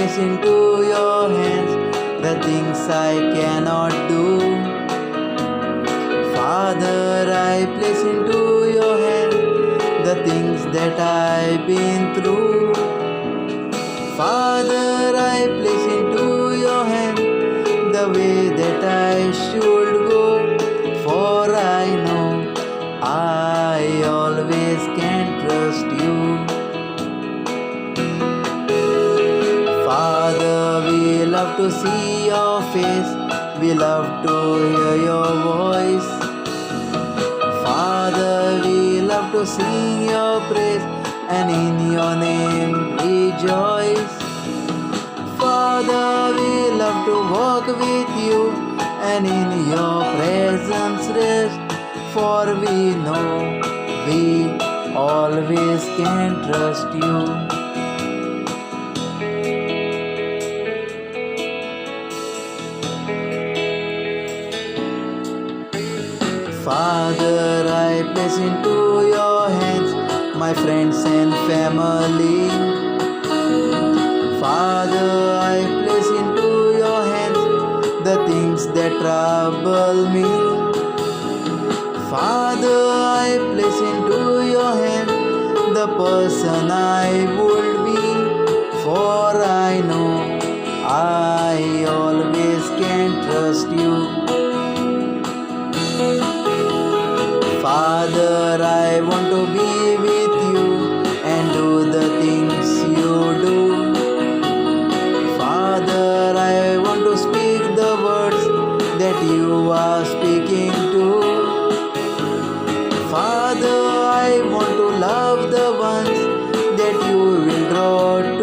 place into your hands the things I cannot do. Father, I place into your hands the things that I've been through. Father, I place into your hands the way that I should go. For I know I always can trust you. Father, we love to see your face, we love to hear your voice. Father, we love to sing your praise and in your name rejoice. Father, we love to walk with you and in your presence rest. For we know we always can trust you. Father, I place into your hands my friends and family. Father, I place into your hands the things that trouble me. Father, I place into your hands the person I would be. For I know I always can trust you. Father, I want to be with you and do the things you do. Father, I want to speak the words that you are speaking to. Father, I want to love the ones that you will draw